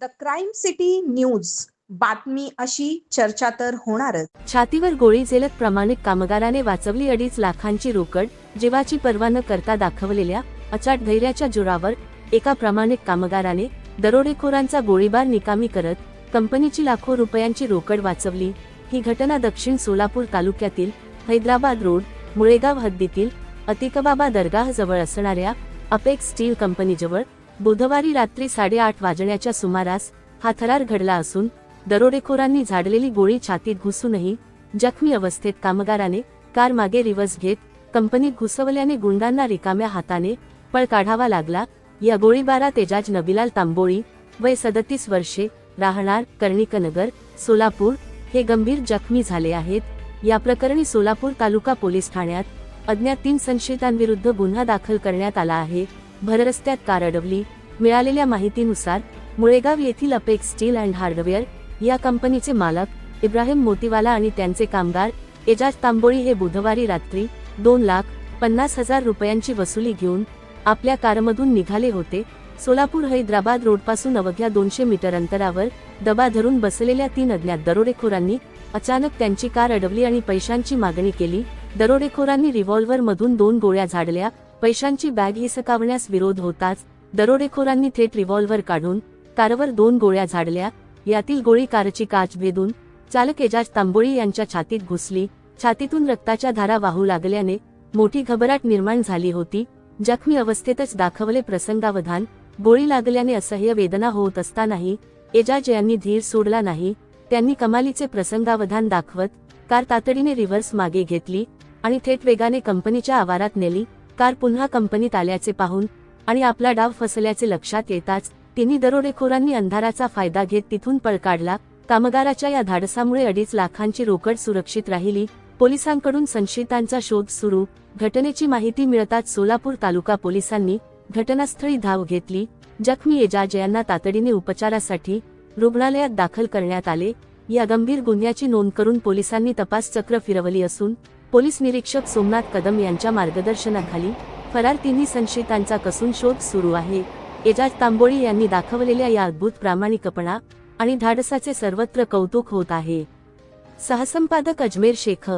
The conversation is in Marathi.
द क्राईम सिटी न्यूज बातमी अशी चर्चा तर होणारच। छातीवर गोळी झेलत प्रामाणिक कामगाराने वाचवली 2.5 लाखांची रोकड। जीवाची पर्वा न करता दाखवलेल्या अचाट धैर्याच्या जोरावर एका प्रामाणिक कामगाराने दरोडेखोरांचा गोळीबार निकामी करत कंपनीची लाखो रुपयांची रोकड वाचवली। ही घटना दक्षिण सोलापूर तालुक्यातील हैदराबाद रोड मुळेगाव हद्दीतील अतिकबाबा दर्गाह जवळ असणाऱ्या अपेक्स स्टील कंपनीजवळ बुधवारी रात्री 8:30 वाजण्याच्या सुमारास हा थरार घडला असून दरोडेखोरांनी झाडलेली गोळी छातीत घुसूनही जखमी अवस्थेत कामगाराने कार मागे रिव्हर्स घेत कंपनीत घुसवल्याने गुंडांना रिकाम्या हाताने पळ काढावा लागला। या गोळीबारात एजाज नबिलाल तांबोळी वय 37 वर्षे राहणार कर्णिकनगर सोलापूर हे गंभीर जखमी झाले आहेत। या प्रकरणी सोलापूर तालुका पोलीस ठाण्यात अज्ञात 3 संशयितांविरुद्ध गुन्हा दाखल करण्यात आला आहे। भररस्त्यात कार अडवली। मिळालेल्या माहितीनुसार मुळेगाव येथील अपेक्स स्टील अँड हार्डवेअर या कंपनीचे मालक इब्राहिम मोतीवाला आणि त्यांचे कामगार एजाज तांबोळी हे बुधवारी रात्री 2,50,000 रुपयांची वसुली घेऊन आपल्या कारमधून निघाले होते। सोलापूर हैदराबाद रोडपासून अवघ्या 200 मीटर अंतरावर दबा धरून बसलेल्या 3 अज्ञात दरोडेखोरांनी अचानक त्यांची कार अडवली आणि पैशांची मागणी केली। दरोडेखोरांनी रिव्हॉल्व्हर मधून 2 गोळ्या झाडल्या। पैशांची बॅग हिसकावण्यास विरोध होताच दरोडेखोरांनी थेट रिव्हॉल्व्हर काढून कारवर 2 गोळ्या झाडल्या। यातील गोळी कारची काच भेदून चालक एजाज तांबोळी यांच्या छातीत घुसली। छातीतून रक्ताच्या धारा वाहू लागल्याने मोठी घबराट निर्माण झाली होती। जखमी अवस्थेतच दाखवले प्रसंगावधान। गोळी लागल्याने असह्य वेदना होत असतानाही एजाज यांनी धीर सोडला नाही। त्यांनी कमालीचे प्रसंगावधान दाखवत कार तातडीने रिव्हर्स मागे घेतली आणि थेट वेगाने कंपनीच्या आवारात नेली। कार पुन्हा कंपनीत आल्याचे पाहून आणि आपला डाव फसल्याचे लक्षात येताच तिन्ही दरोडेखोरांनी अंधाराचा फायदा घेत तिथून पळ काढला। कामगाराच्या या धाडसामुळे 2.5 लाखांची रोकड सुरक्षित राहिली। पोलिसांकडून संशयितांचा शोध सुरू। घटनेची माहिती मिळताच सोलापूर तालुका पोलिसांनी घटनास्थळी धाव घेतली। जखमी एजाज यांना तातडीने उपचारासाठी रुग्णालयात दाखल करण्यात आले। या गंभीर गुन्ह्याची नोंद करून पोलिसांनी तपास चक्र फिरवली असून पोलीस निरीक्षक सोमनाथ कदम यांच्या मार्गदर्शनाखाली फरार तिन्ही संशयितांचा कसून शोध सुरू आहे। एजाज तांबोळी यांनी दाखवलेल्या या अद्भुत प्रामाणिकपणा आणि धाडसाचे सर्वत्र कौतुक होत आहे। सहसंपादक अजमेर शेख।